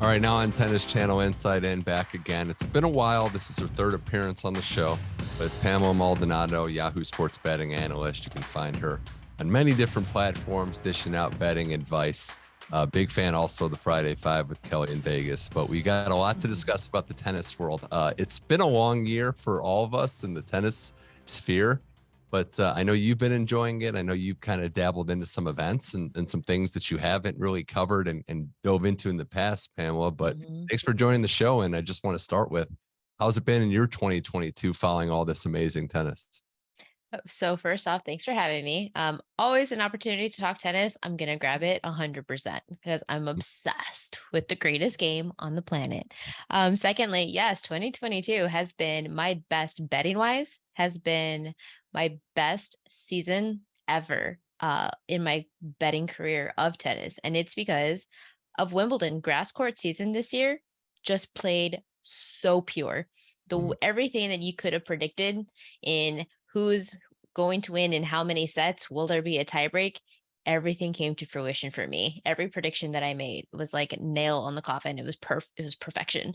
All right, now on Tennis Channel Inside In, back again. It's been a while. This is her third appearance on the show, but it's Pamela Maldonado, Yahoo Sports betting analyst. You can find her on many different platforms, dishing out betting advice. Big fan also of the Friday Five with Kelly in Vegas. But we got a lot to discuss about the tennis world. It's been a long year for all of us in the tennis sphere. But I know you've been enjoying it. I know you've kind of dabbled into some events and some things that you haven't really covered and dove into in the past, Pamela. But thanks for joining the show. And I just want to start with, how's it been in your 2022 following all this amazing tennis? So first off, thanks for having me. Always an opportunity to talk tennis. I'm gonna grab it 100% because I'm obsessed with the greatest game on the planet. Secondly, yes, 2022 has been my best betting wise, has been my best season ever in my betting career of tennis. And it's because of Wimbledon grass court season this year just played so pure. Everything that you could have predicted in who's going to win in how many sets, will there be a tiebreak? Everything came to fruition for me. Every prediction that I made was like a nail on the coffin. It was perfection.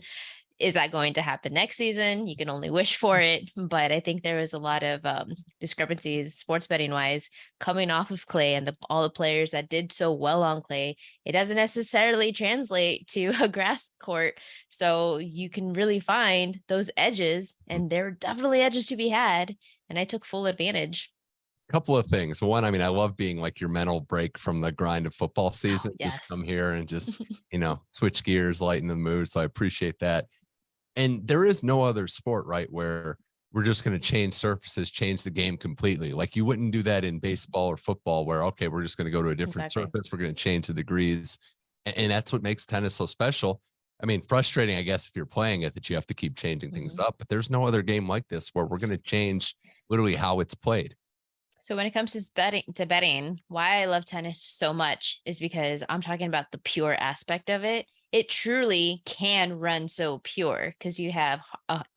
Is that going to happen next season? You can only wish for it, but I think there was a lot of discrepancies sports betting wise coming off of clay and all the players that did so well on clay. It doesn't necessarily translate to a grass court, so you can really find those edges, and there are definitely edges to be had, and I took full advantage. Couple of things. One, I mean, I love being like your mental break from the grind of football Oh, season. Just yes. come here and just, switch gears, lighten the mood. So I appreciate that. And there is no other sport, right, where we're just going to change surfaces, change the game completely. Like you wouldn't do that in baseball or football where, okay, we're just going to go to a different Exactly. surface. We're going to change the degrees. And that's what makes tennis so special. I mean, frustrating, I guess, if you're playing it, that you have to keep changing things Mhm. up, but there's no other game like this where we're going to change literally how it's played. So when it comes to betting, why I love tennis so much is because I'm talking about the pure aspect of it. It truly can run so pure because you have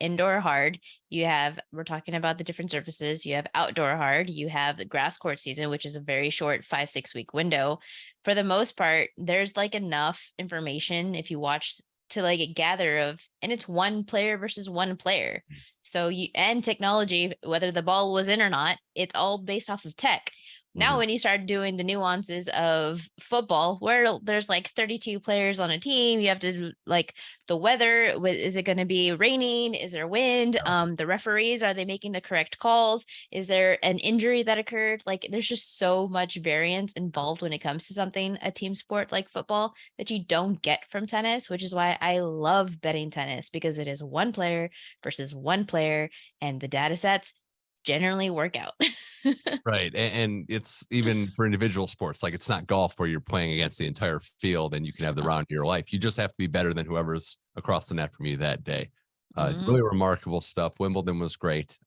indoor hard, we're talking about the different surfaces, you have outdoor hard, you have the grass court season, which is a very short 5-6 week window. For the most part, there's like enough information if you watch to like gather of, and it's one player versus one player. So you and technology, whether the ball was in or not, it's all based off of tech. Now, Mhm. when you start doing the nuances of football, where there's like 32 players on a team, you have to like the weather. Is it going to be raining? Is there wind? The referees, are they making the correct calls? Is there an injury that occurred? Like, there's just so much variance involved when it comes to something, a team sport like football, that you don't get from tennis, which is why I love betting tennis because it is one player versus one player, and the data sets generally work out. Right. And it's even for individual sports, like it's not golf where you're playing against the entire field and you can have the Oh, round of your life. You just have to be better than whoever's across the net from you that day. mhm. Really remarkable stuff. Wimbledon was great.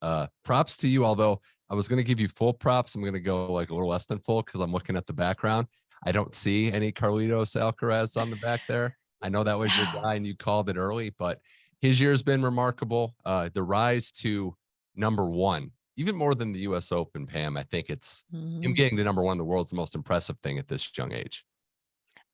Props to you. Although I was going to give you full props, I'm going to go like a little less than full because I'm looking at the background. I don't see any Carlitos Alcaraz on the back there. I know that was your guy and you called it early, but his year has been remarkable. The rise to number one, even more than the US Open, Pam. I think it's him Mhm. getting to number one in the world is the most impressive thing at this young age.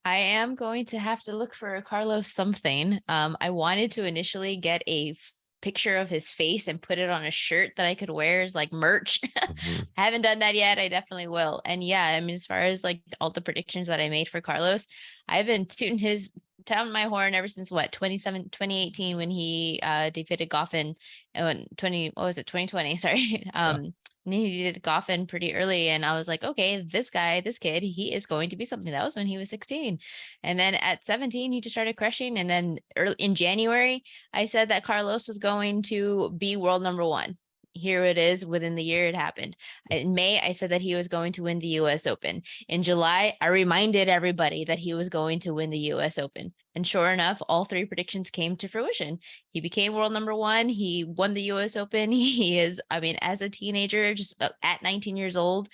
I am going to have to look for a Carlos something. I wanted to initially get a picture of his face and put it on a shirt that I could wear as like merch. Mhm. I haven't done that yet. I definitely will. And yeah, I mean, as far as like all the predictions that I made for Carlos, I've been touting my horn ever since what 2018 when he defeated Goffin and 20 what was it 2020 sorry Yeah. and he did Goffin pretty early, and I was like, okay, this kid, he is going to be something. That was when he was 16. And then at 17, he just started crushing. And then early, in January, I said that Carlos was going to be world number one. Here it is within the year it happened. In May, I said that he was going to win the US Open. In July, I reminded everybody that he was going to win the US Open. And sure enough, all three predictions came to fruition. He became world number one. He won the US Open. He is, I mean, as a teenager, just at 19 years old,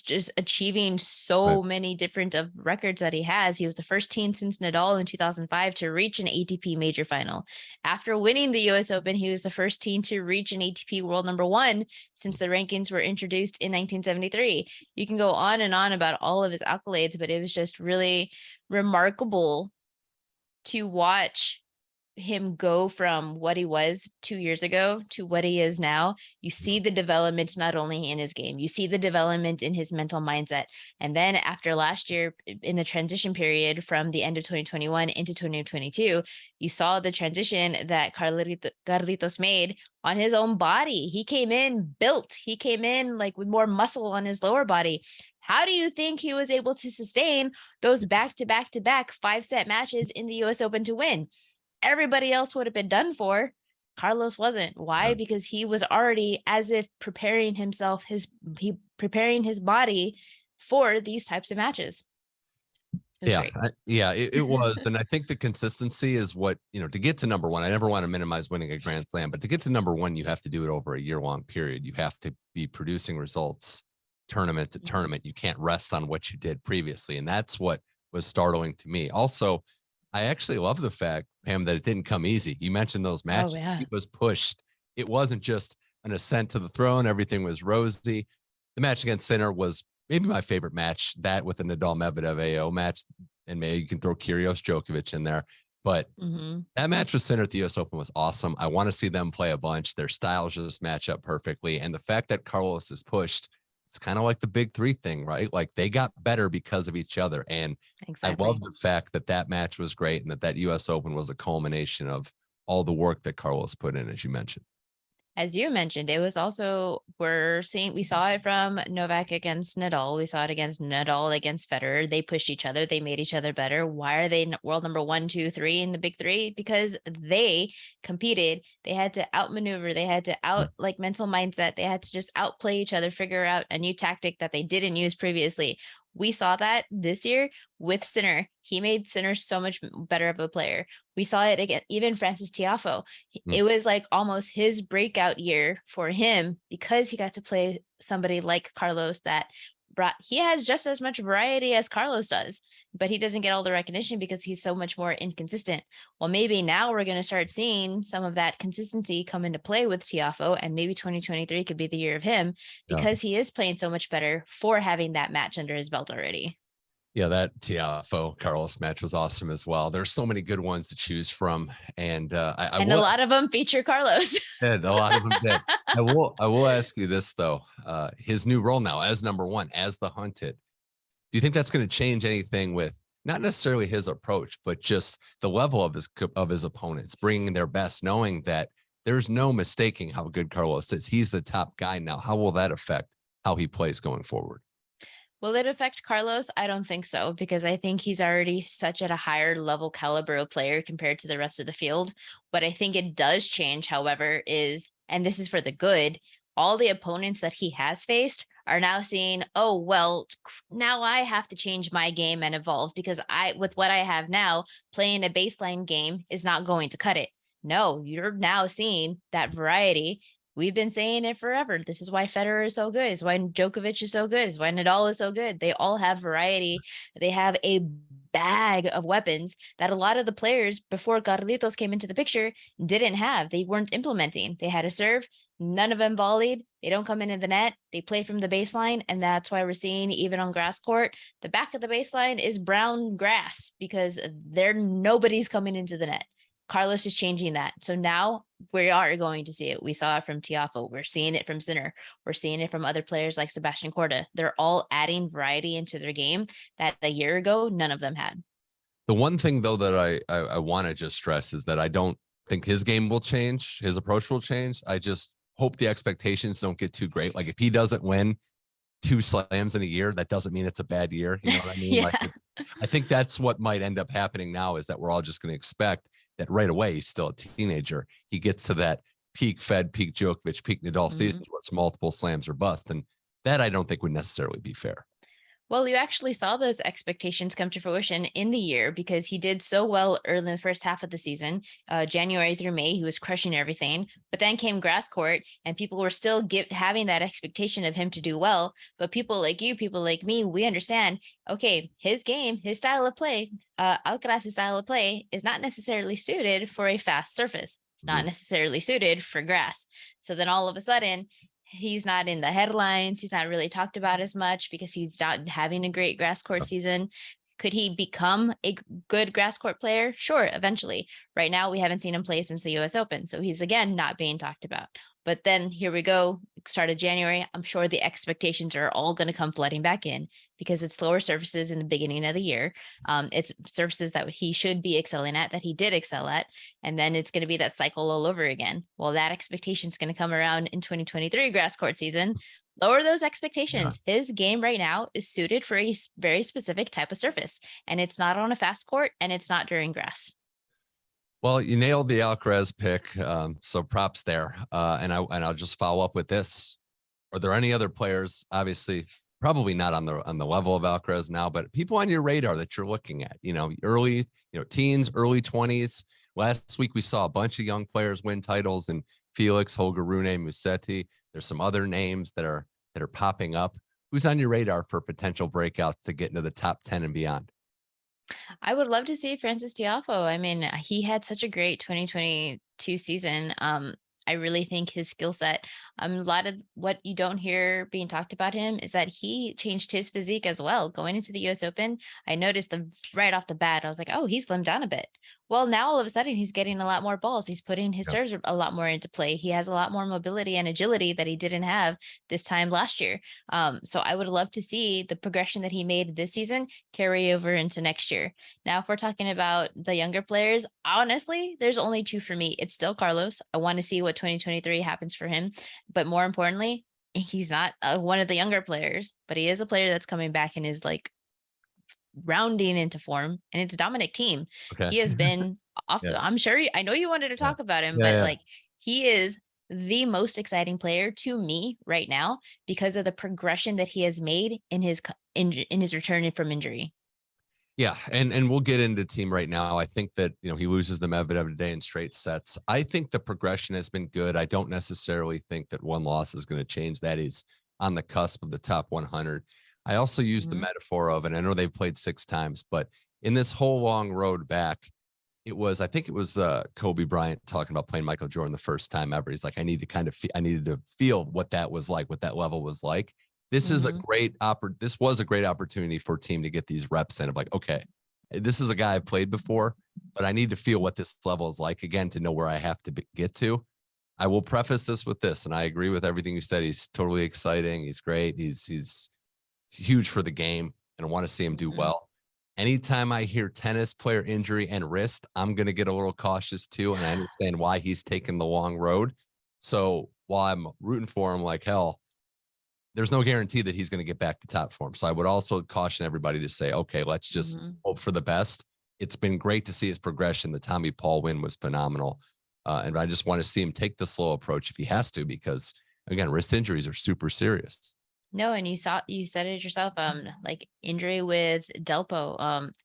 just achieving Right. so many different of records that he has. He was the first teen since Nadal in 2005 to reach an ATP major final. After winning the US Open, he was the first teen to reach an ATP world number one since the rankings were introduced in 1973. You can go on and on about all of his accolades, but it was just really remarkable to watch him go from what he was 2 years ago to what he is now, you see the development not only in his game, you see the development in his mental mindset. And then after last year, in the transition period from the end of 2021 into 2022, you saw the transition that Carlitos made on his own body. He came in built, he came in like with more muscle on his lower body. How do you think he was able to sustain those back-to-back 5-set matches in the US Open to win? Everybody else would have been done for. Carlos wasn't. Why? Because he was already as if preparing himself, preparing his body for these types of matches. It was. And I think the consistency is what, to get to number one, I never want to minimize winning a Grand Slam, but to get to number one, you have to do it over a year-long period. You have to be producing results tournament to tournament. You can't rest on what you did previously. And that's what was startling to me. Also, I actually love the fact, Pam, that it didn't come easy. You mentioned those matches. Oh, yeah. It was pushed. It wasn't just an ascent to the throne. Everything was rosy. The match against Sinner was maybe my favorite match, that with the Nadal-Medvedev AO match. And maybe you can throw Kyrgios Djokovic in there. But that match with Sinner at the US Open was awesome. I want to see them play a bunch. Their styles just match up perfectly. And the fact that Carlos is pushed, it's kind of like the big three thing, right? Like they got better because of each other. And exactly. I love the fact that that match was great and that US Open was a culmination of all the work that Carlos put in, as you mentioned. As you mentioned, it was also, we saw it from Novak against Nadal. We saw it against Nadal against Federer. They pushed each other. They made each other better. Why are they world number 1, 2, 3 in the big three? Because they competed. They had to outmaneuver. They had to mental mindset. They had to just outplay each other, figure out a new tactic that they didn't use previously. We saw that this year with Sinner. He made Sinner so much better of a player. We saw it again, even Francis Tiafoe. It was like almost his breakout year for him because he got to play somebody like Carlos that he has just as much variety as Carlos does, but he doesn't get all the recognition because he's so much more inconsistent. Well, maybe now we're going to start seeing some of that consistency come into play with Tiafoe, and maybe 2023 could be the year of him because he is playing so much better for having that match under his belt already. Yeah, that Tiafoe Carlos match was awesome as well. There's so many good ones to choose from, and a lot of them feature Carlos. A lot of them did. I will ask you this though: his new role now as number one, as the hunted. Do you think that's going to change anything with not necessarily his approach, but just the level of his opponents, bringing their best, knowing that there's no mistaking how good Carlos is? He's the top guy now. How will that affect how he plays going forward? Will it affect Carlos? I don't think so, because I think he's already such at a higher level caliber of player compared to the rest of the field. What I think it does change, however, is, and this is for the good, all the opponents that he has faced are now seeing, oh, well, now I have to change my game and evolve because with what I have now, playing a baseline game is not going to cut it. No, you're now seeing that variety. We've been saying it forever. This is why Federer is so good. It's why Djokovic is so good. It's why Nadal is so good. They all have variety. They have a bag of weapons that a lot of the players before Carlitos came into the picture didn't have. They weren't implementing. They had a serve. None of them volleyed. They don't come into the net. They play from the baseline. And that's why we're seeing, even on grass court, the back of the baseline is brown grass because nobody's coming into the net. Carlos is changing that. So now we are going to see it. We saw it from Tiafoe. We're seeing it from Sinner. We're seeing it from other players like Sebastian Korda. They're all adding variety into their game that a year ago, none of them had. The one thing, though, that I want to just stress is that I don't think his game will change. His approach will change. I just hope the expectations don't get too great. Like if he doesn't win 2 slams in a year, that doesn't mean it's a bad year. You know what I mean? Yeah. I think that's what might end up happening now, is that we're all just going to expect that right away. He's still a teenager. He gets to that peak Fed, peak Djokovic, peak Nadal season where it's multiple slams or bust. And that I don't think would necessarily be fair. Well, you actually saw those expectations come to fruition in the year because he did so well early in the first half of the season, January through May. He was crushing everything, but then came grass court and people were still having that expectation of him to do well. But people like you, people like me, we understand, okay, his game, his style of play, Alcaraz's style of play is not necessarily suited for a fast surface. It's not necessarily suited for grass. So then all of a sudden, he's not in the headlines. He's not really talked about as much because he's not having a great grass court season. Could he become a good grass court player? Sure, eventually. Right now, we haven't seen him play since the US Open. So he's again not being talked about. But then here we go, start of January. I'm sure the expectations are all going to come flooding back in because it's slower surfaces in the beginning of the year. It's surfaces that he should be excelling at, that he did excel at. And then it's going to be that cycle all over again. Well, that expectation is going to come around in 2023 grass court season. Lower those expectations. Yeah. His game right now is suited for a very specific type of surface, and it's not on a fast court, and it's not during grass. Well, you nailed the Alcaraz pick, so props there. And I'll just follow up with this: are there any other players? Obviously, probably not on the level of Alcaraz now, but people on your radar that you're looking at. Early, teens, early 20s. Last week we saw a bunch of young players win titles, and Felix, Holger Rune, Musetti. There's some other names that are popping up. Who's on your radar for potential breakout to get into the top 10 and beyond? I would love to see Francis Tiafoe. I mean, he had such a great 2022 season. I really think his skill set, a lot of what you don't hear being talked about him is that he changed his physique as well. Going into the US Open, I noticed right off the bat, I was like, oh, he slimmed down a bit. Well, now all of a sudden he's getting a lot more balls. He's putting his serves a lot more into play. He has a lot more mobility and agility that he didn't have this time last year. So I would love to see the progression that he made this season carry over into next year. Now, if we're talking about the younger players, honestly, there's only two for me. It's still Carlos. I want to see what 2023 happens for him. But more importantly, he's not one of the younger players, but he is a player that's coming back and is like rounding into form, and it's Dominic Thiem. Okay. He has been off. I'm sure I know you wanted to talk about him, but like he is the most exciting player to me right now because of the progression that he has made in his return from injury. Yeah, and we'll get into Thiem right now. I think that he loses the Medvedev today in straight sets. I think the progression has been good. I don't necessarily think that one loss is going to change that. He's on the cusp of the top 100. I also use the metaphor of, and I know they've played 6 times, but in this whole long road back, I think it was Kobe Bryant talking about playing Michael Jordan the first time ever. He's like, I needed to feel what that was like, what that level was like. This is this was a great opportunity for a team to get these reps in of like, okay, this is a guy I've played before, but I need to feel what this level is like again to know where I have to get to. I will preface this with this, and I agree with everything you said. He's totally exciting. He's great. He's huge for the game, and I want to see him do well. Anytime I hear tennis player injury and wrist, I'm going to get a little cautious too. And I understand why he's taken the long road. So while I'm rooting for him like hell, there's no guarantee that he's going to get back to top form. So I would also caution everybody to say, okay, let's just hope for the best. It's been great to see his progression. The Tommy Paul win was phenomenal. And I just want to see him take the slow approach if he has to, because again, wrist injuries are super serious. No, and you said it yourself, like injury with Delpo.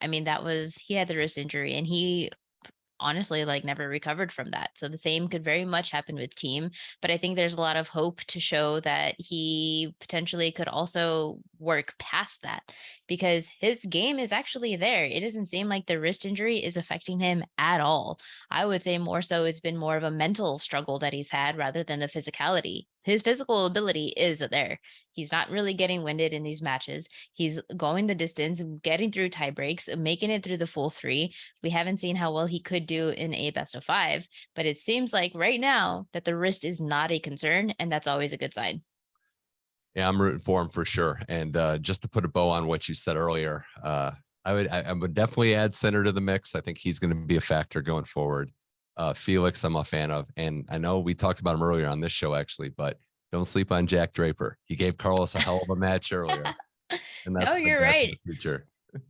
I mean, he had the wrist injury and he honestly like never recovered from that. So the same could very much happen with Thiem, but I think there's a lot of hope to show that he potentially could also work past that because his game is actually there. It doesn't seem like the wrist injury is affecting him at all. I would say more so it's been more of a mental struggle that he's had rather than the physicality. His physical ability is there. He's not really getting winded in these matches. He's going the distance, getting through tie breaks, making it through the full 3. We haven't seen how well he could do in a best of 5, but it seems like right now that the wrist is not a concern, and that's always a good sign. Yeah, I'm rooting for him for sure. And just to put a bow on what you said earlier, I would definitely add Sinner to the mix. I think he's going to be a factor going forward. Felix, I'm a fan of. And I know we talked about him earlier on this show, actually, but don't sleep on Jack Draper. He gave Carlos a hell of a match earlier. And that's you're right. Future.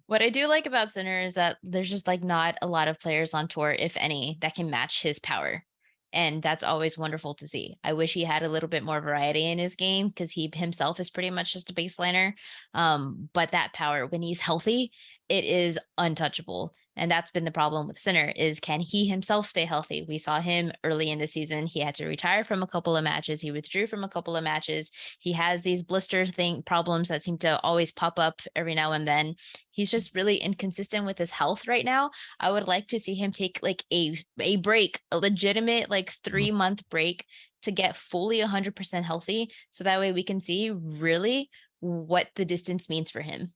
What I do like about Sinner is that there's just like not a lot of players on tour, if any, that can match his power. And that's always wonderful to see. I wish he had a little bit more variety in his game because he himself is pretty much just a baseliner. But that power, when he's healthy, it is untouchable. And that's been the problem with Sinner is can he himself stay healthy? We saw him early in the season. He had to retire from a couple of matches. He withdrew from a couple of matches. He has these blister problems that seem to always pop up every now and then. He's just really inconsistent with his health right now. I would like to see him take like a break, a legitimate like 3-month break to get fully 100% healthy. So that way we can see really what the distance means for him.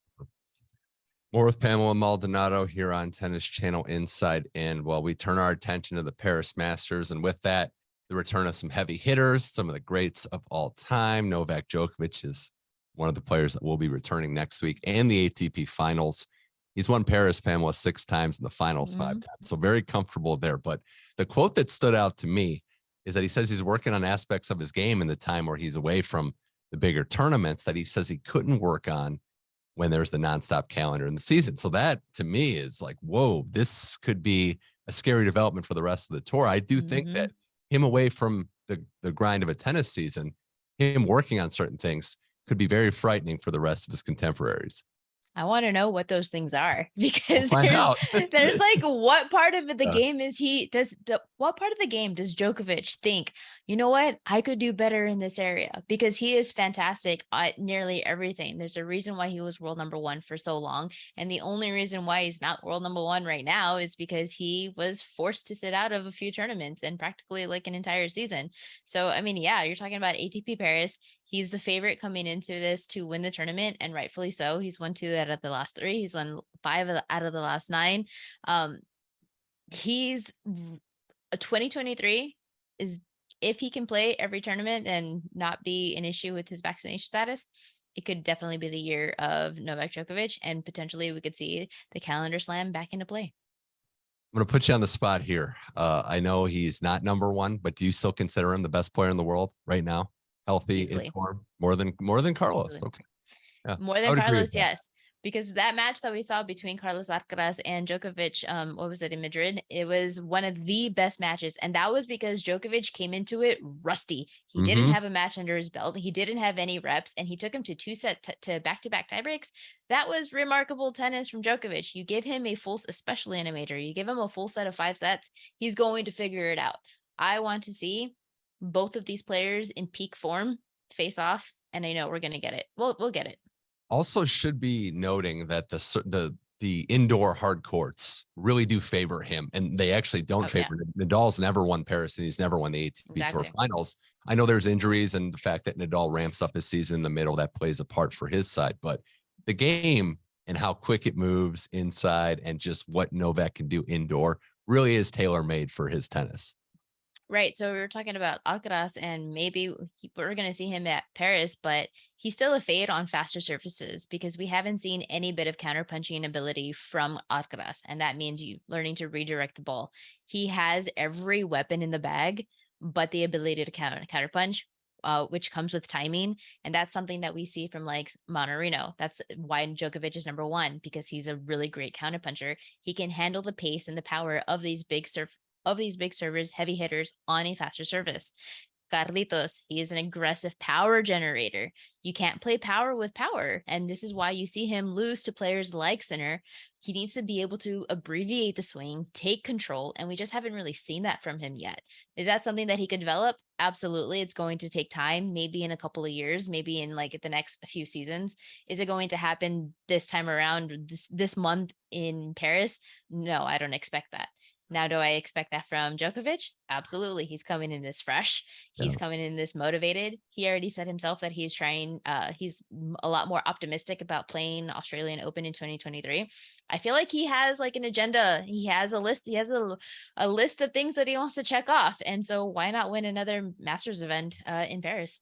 More with Pamela Maldonado here on Tennis Channel Inside In. Well, we turn our attention to the Paris Masters, and with that, the return of some heavy hitters, some of the greats of all time. Novak Djokovic is one of the players that will be returning next week, and the ATP Finals. He's won Paris, Pamela, 6 times in the finals, 5 times, so very comfortable there. But the quote that stood out to me is that he says he's working on aspects of his game in the time where he's away from the bigger tournaments that he says he couldn't work on when there's the nonstop calendar in the season. So that to me is like, whoa, this could be a scary development for the rest of the tour. I do think that him away from the grind of a tennis season, him working on certain things could be very frightening for the rest of his contemporaries. I want to know what those things are because Find out. there's like what part of the Yeah. game is what part of the game does Djokovic think, you know what, I could do better in this area, because he is fantastic at nearly everything. There's a reason why he was world number 1 for so long. And the only reason why he's not world number 1 right now is because he was forced to sit out of a few tournaments and practically like an entire season. So, I mean, yeah, you're talking about ATP Paris. He's the favorite coming into this to win the tournament, and rightfully so. He's won 2 out of the last 3. He's won 5 out of the last 9. He's a 2023 is, if he can play every tournament and not be an issue with his vaccination status, it could definitely be the year of Novak Djokovic, and potentially we could see the calendar slam back into play. I'm going to put you on the spot here. I know he's not number 1, but do you still consider him the best player in the world right now? Healthy, Easily. in form, more than Carlos. Easily. Okay. Yeah. More than Carlos, yes. Because that match that we saw between Carlos Alcaraz and Djokovic, what was it, in Madrid? It was one of the best matches. And that was because Djokovic came into it rusty. He didn't have a match under his belt. He didn't have any reps, and he took him to 2 set to back-to-back tiebreaks. That was remarkable tennis from Djokovic. You give him a full, especially in a major, you give him a full set of 5 sets, he's going to figure it out. I want to see both of these players in peak form face off, and I know we're going to get it. We'll get it. Also should be noting that the indoor hard courts really do favor him, and they actually don't favor him. Nadal's never won Paris, and he's never won the ATP Tour Finals. I know there's injuries, and the fact that Nadal ramps up his season in the middle, that plays a part for his side, but the game and how quick it moves inside and just what Novak can do indoor really is tailor-made for his tennis. Right. So we were talking about Alcaraz, and maybe we're going to see him at Paris, but he's still a fade on faster surfaces because we haven't seen any bit of counterpunching ability from Alcaraz. And that means you learning to redirect the ball. He has every weapon in the bag, but the ability to counterpunch, which comes with timing. And that's something that we see from like Monterino. That's why Djokovic is number 1, because he's a really great counterpuncher. He can handle the pace and the power of these big servers, heavy hitters on a faster service. Carlitos, he is an aggressive power generator. You can't play power with power. And this is why you see him lose to players like Sinner. He needs to be able to abbreviate the swing, take control, and we just haven't really seen that from him yet. Is that something that he could develop? Absolutely. It's going to take time, maybe in a couple of years, maybe in like the next few seasons. Is it going to happen this time around, this month in Paris? No, I don't expect that. Now, do I expect that from Djokovic? Absolutely. He's coming in this fresh. He's coming in this motivated. He already said himself that he's trying, he's a lot more optimistic about playing Australian Open in 2023. I feel like he has like an agenda. He has a list. He has a list of things that he wants to check off. And so why not win another Masters event in Paris?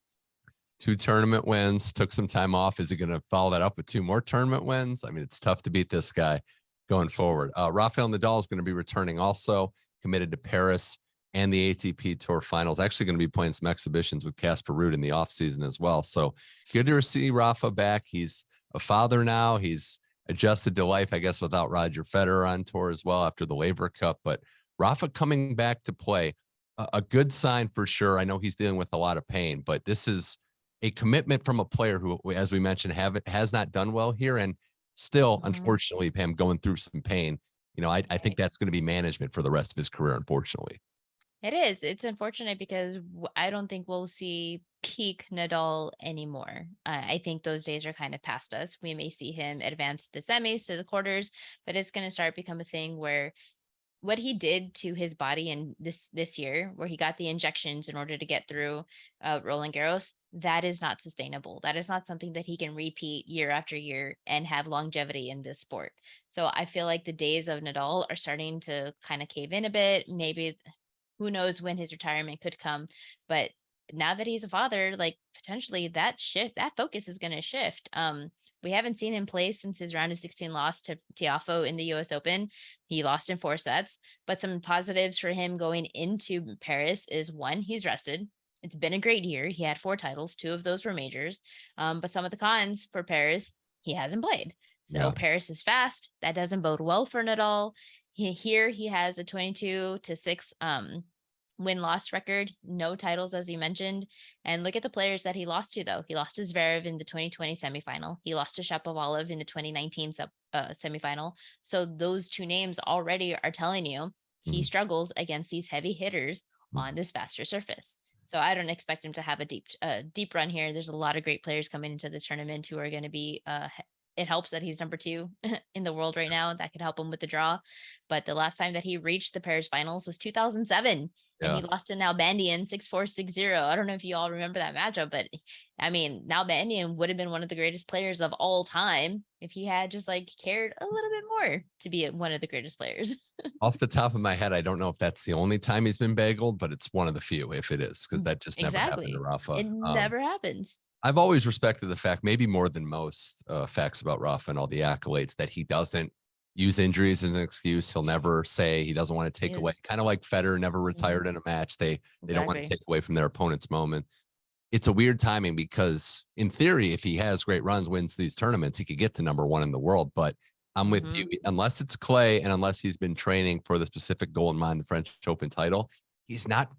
2 tournament wins, took some time off. Is he going to follow that up with 2 more tournament wins? I mean, it's tough to beat this guy going forward. Rafael Nadal is going to be returning, also committed to Paris and the ATP Tour Finals. Actually going to be playing some exhibitions with Casper Ruud in the offseason as well. So good to see Rafa back. He's a father now. He's adjusted to life, I guess, without Roger Federer on tour as well after the Laver Cup. But Rafa coming back to play, a good sign for sure. I know he's dealing with a lot of pain, but this is a commitment from a player who, as we mentioned, has not done well here, and still, unfortunately, Pam, going through some pain. You know, I think that's going to be management for the rest of his career, unfortunately. It is. It's unfortunate because I don't think we'll see peak Nadal anymore. I think those days are kind of past us. We may see him advance to the semis, to the quarters, but it's going to start become a thing where what he did to his body in this year, where he got the injections in order to get through Roland Garros, that is not sustainable. That is not something that he can repeat year after year and have longevity in this sport. So I feel like the days of Nadal are starting to kind of cave in a bit. Maybe who knows when his retirement could come, but now that he's a father, like potentially that focus is going to shift. We haven't seen him play since his round of 16 loss to Tiafoe in the US Open. He lost in 4 sets, but some positives for him going into Paris is, one, he's rested. It's been a great year. He had 4 titles, 2 of those were majors. But some of the cons for Paris, he hasn't played. So Yeah. Paris is fast. That doesn't bode well for Nadal. He has a 22-6 win-loss record, no titles, as you mentioned. And look at the players that he lost to, though. He lost to Zverev in the 2020 semifinal. He lost to Shapovalov in the 2019 semifinal. So those 2 names already are telling you he Mhm. struggles against these heavy hitters on this faster surface. So I don't expect him to have a deep run here. There's a lot of great players coming into this tournament who are going to be it helps that he's number 2 in the world right now. That could help him with the draw. But the last time that he reached the Paris finals was 2007, and he Yeah. lost to Nalbandian 6-4, 6-0. I don't know if you all remember that matchup, but I mean, Nalbandian would have been one of the greatest players of all time if he had just like cared a little bit more to be one of the greatest players. Off the top of my head, I don't know if that's the only time he's been bageled, but it's one of the few, if it is, because that just never happened to Exactly. Rafa. It never happens. I've always respected the fact, maybe more than most, facts about Rafa and all the accolades, that he doesn't use injuries as an excuse. He'll never say he doesn't want to take away, Yes. kind of like Federer never retired in a match. They don't want to Exactly. take away from their opponent's moment. It's a weird timing because in theory, if he has great runs, wins these tournaments, he could get to number 1 in the world. But I'm with you. Unless it's clay and unless he's been training for the specific goal in mind, the French Open title, he's not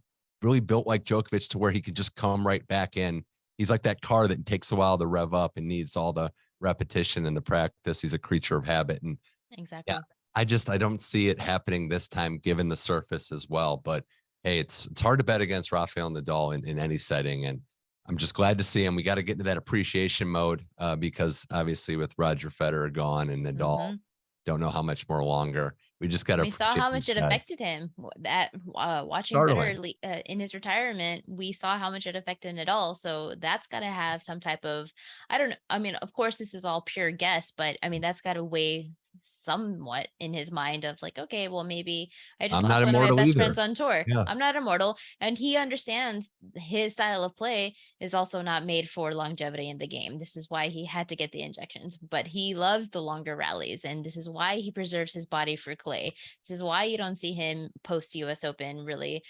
really built like Djokovic to where he could just come right back in. He's like that car that takes a while to rev up and needs all the repetition and the practice. He's a creature of habit. And Exactly. yeah, I don't see it happening this time, given the surface as well. But hey, it's hard to bet against Rafael Nadal in any setting. And I'm just glad to see him. We got to get into that appreciation mode because obviously with Roger Federer gone and Nadal, don't know how much more longer. We just got to We saw appreciate how these much it guys. affected him. That watching Startling. Federer in his retirement, we saw how much it affected Nadal. So that's got to have some type of, I don't know. I mean, of course, this is all pure guess, but I mean, that's got to weigh somewhat in his mind of like, okay, well, maybe I just I'm not lost one of my immortal best either. friends on tour. Yeah. I'm not immortal. And he understands his style of play is also not made for longevity in the game. This is why he had to get the injections, but he loves the longer rallies. And this is why he preserves his body for clay. This is why you don't see him post US Open really.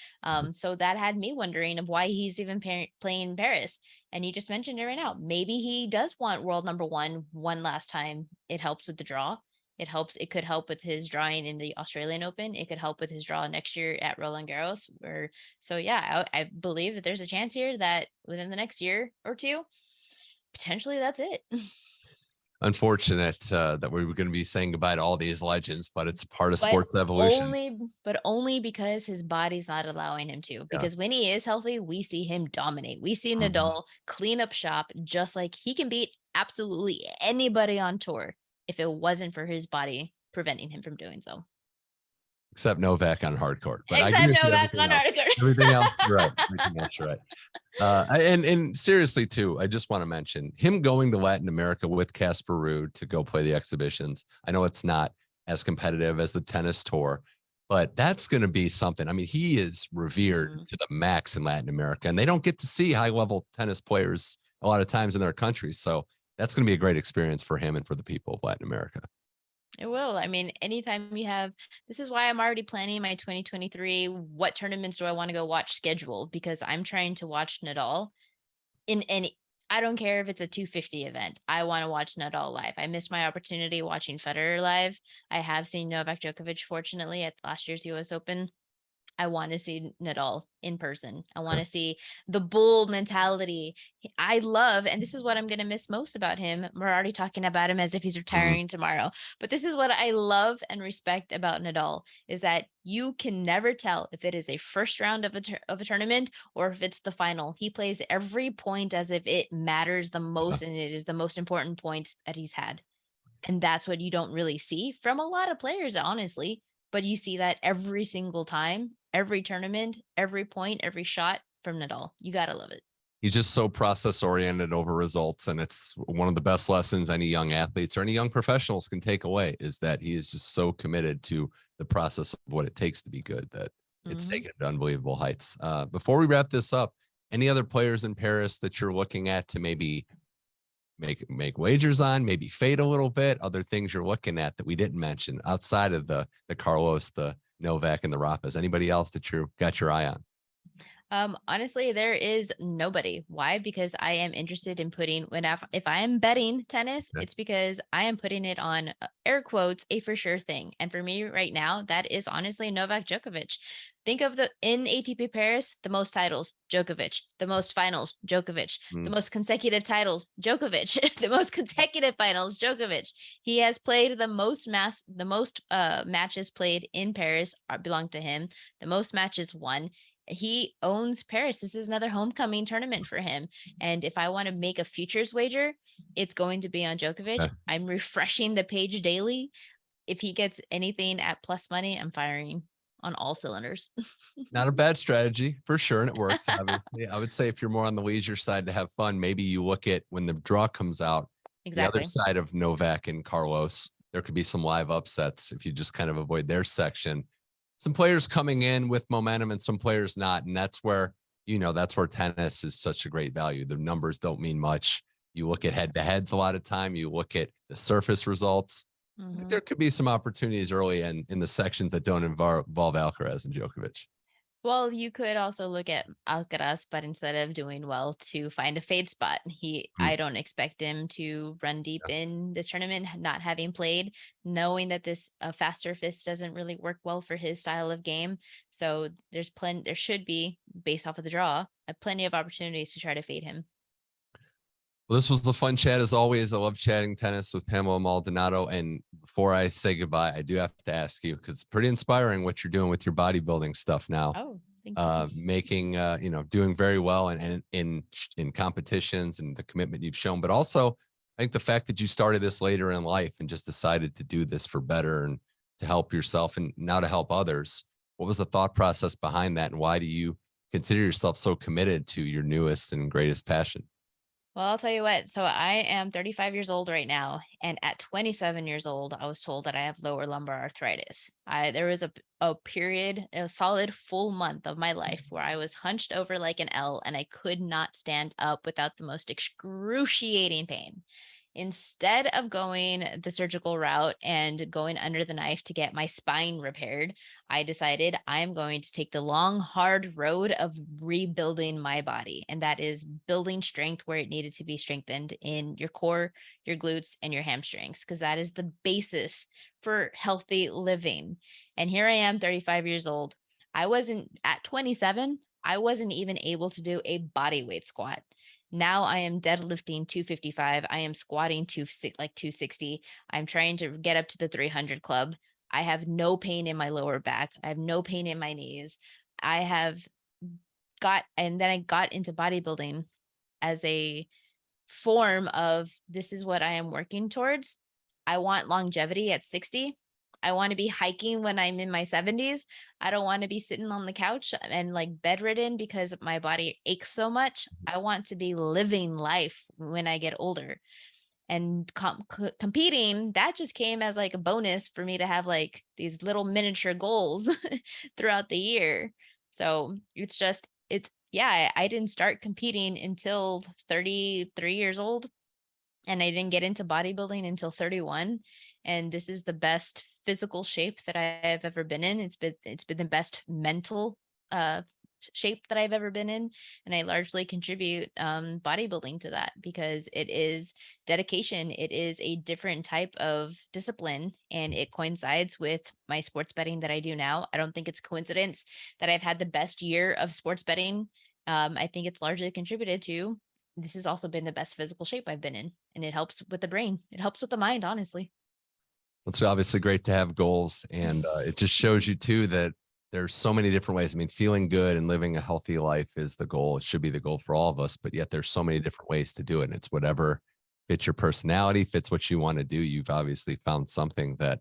So that had me wondering of why he's even playing Paris. And you just mentioned it right now. Maybe he does want world number one last time. It helps with the draw. It helps. It could help with his drawing in the Australian Open. It could help with his draw next year at Roland Garros. So yeah, I believe that there's a chance here that within the next year or 2, potentially that's it. Unfortunate that we were going to be saying goodbye to all these legends, but it's part of But sports evolution. only because his body's not allowing him to. Yeah. Because when he is healthy, we see him dominate. We see Mhm. Nadal clean up shop, just like he can beat absolutely anybody on tour if it wasn't for his body preventing him from doing so. Except Novak on hard court. But I agree Except with you. Novak Everything on else. Article. Everything else, you're right. Everything else, you're right. And seriously too, I just want to mention him going to Latin America with Casper Ruud to go play the exhibitions. I know it's not as competitive as the tennis tour, but that's going to be something. I mean, he is revered to the max in Latin America, and they don't get to see high level tennis players a lot of times in their countries. So that's going to be a great experience for him and for the people of Latin America. It will. I mean, anytime you have, this is why I'm already planning my 2023. What tournaments do I want to go watch schedule? Because I'm trying to watch Nadal in any, I don't care if it's a 250 event. I want to watch Nadal live. I missed my opportunity watching Federer live. I have seen Novak Djokovic, fortunately, at last year's US Open. I want to see Nadal in person. I want to see the bull mentality. I love, and this is what I'm going to miss most about him. We're already talking about him as if he's retiring tomorrow, but this is what I love and respect about Nadal is that you can never tell if it is a first round of a tournament or if it's the final. He plays every point as if it matters the most and it is the most important point that he's had. And that's what you don't really see from a lot of players, honestly. but you see that every single time, every tournament, every point, every shot from Nadal. You got to love it. He's just so process oriented over results. And it's one of the best lessons any young athletes or any young professionals can take away, is that he is just so committed to the process of what it takes to be good that it's taken it to unbelievable heights. Before we wrap this up, any other players in Paris that you're looking at to maybe make wagers on, maybe fade a little bit, other things you're looking at that we didn't mention outside of the Carlos, the Novak, and the Rafas? Anybody else that you got your eye on? Honestly, there is nobody. Why? Because I am interested in putting if I am betting tennis, Yeah. it's because I am putting it on air quotes, a for sure thing. And for me right now, that is honestly Novak Djokovic. Think of in ATP Paris, the most titles, Djokovic, the most finals, Djokovic, the most consecutive titles, Djokovic, the most consecutive finals, Djokovic. He has played the most matches played in Paris belong to him. The most matches won. He owns Paris. This is another homecoming tournament for him. And if I want to make a futures wager, it's going to be on Djokovic. Okay. I'm refreshing the page daily. If he gets anything at plus money, I'm firing on all cylinders. Not a bad strategy for sure. And it works, obviously. I would say if you're more on the leisure side to have fun, maybe you look at when the draw comes out, the other Exactly. side of Novak and Carlos, there could be some live upsets if you just kind of avoid their section. Some players coming in with momentum and some players not. And that's where, that's where tennis is such a great value. The numbers don't mean much. You look at head to heads a lot of time. You look at the surface results. There could be some opportunities early in the sections that don't involve Alcaraz and Djokovic. Well, you could also look at Alcaraz, but instead of doing well, to find a fade spot. I don't expect him to run deep in this tournament, not having played, knowing that this fast surface doesn't really work well for his style of game. So there should be, based off of the draw, plenty of opportunities to try to fade him. Well, this was a fun chat as always. I love chatting tennis with Pamela Maldonado. And before I say goodbye, I do have to ask you, because it's pretty inspiring what you're doing with your bodybuilding stuff now. Oh, thank you. Making, doing very well and in competitions and the commitment you've shown, but also I think the fact that you started this later in life and just decided to do this for better and to help yourself and now to help others. What was the thought process behind that? And why do you consider yourself so committed to your newest and greatest passion? Well, I'll tell you what. So I am 35 years old right now, and at 27 years old, I was told that I have lower lumbar arthritis. There was a period, a solid full month of my life where I was hunched over like an L, and I could not stand up without the most excruciating pain. Instead of going the surgical route and going under the knife to get my spine repaired, I decided I'm going to take the long, hard road of rebuilding my body. And that is building strength where it needed to be strengthened in your core, your glutes, and your hamstrings, because that is the basis for healthy living. And here I am, 35 years old. At 27, I wasn't even able to do a body weight squat. Now I am deadlifting 255. I am squatting 260. I'm trying to get up to the 300 club. I have no pain in my lower back. I have no pain in my knees. And then I got into bodybuilding as a form of, this is what I am working towards. I want longevity at 60. I want to be hiking when I'm in my 70s. I don't want to be sitting on the couch and like bedridden because my body aches so much. I want to be living life when I get older. And competing, that just came as like a bonus for me to have like these little miniature goals throughout the year. So I didn't start competing until 33 years old, and I didn't get into bodybuilding until 31. And this is the best physical shape that I've ever been in. It's been the best mental shape that I've ever been in. And I largely contribute bodybuilding to that, because it is dedication. It is a different type of discipline, and it coincides with my sports betting that I do now. I don't think it's coincidence that I've had the best year of sports betting. I think it's largely contributed to, this has also been the best physical shape I've been in, and it helps with the brain. It helps with the mind, honestly. It's obviously great to have goals, and it just shows you too that there's so many different ways. I mean, feeling good and living a healthy life is the goal. It should be the goal for all of us, but yet there's so many different ways to do it. And it's whatever fits your personality, fits what you want to do. You've obviously found something that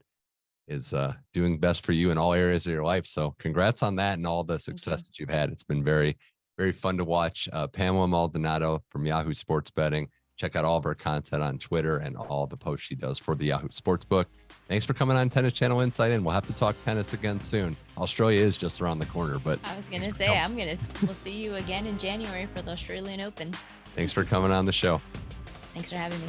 is doing best for you in all areas of your life. So congrats on that and all the success that you've had. It's been very, very fun to watch. Pamela Maldonado from Yahoo Sports Betting. Check out all of her content on Twitter and all the posts she does for the Yahoo Sportsbook. Thanks for coming on Tennis Channel Insight In. We'll have to talk tennis again soon. Australia is just around the corner, but I was gonna say we'll see you again in January for the Australian Open. Thanks for coming on the show. Thanks for having me.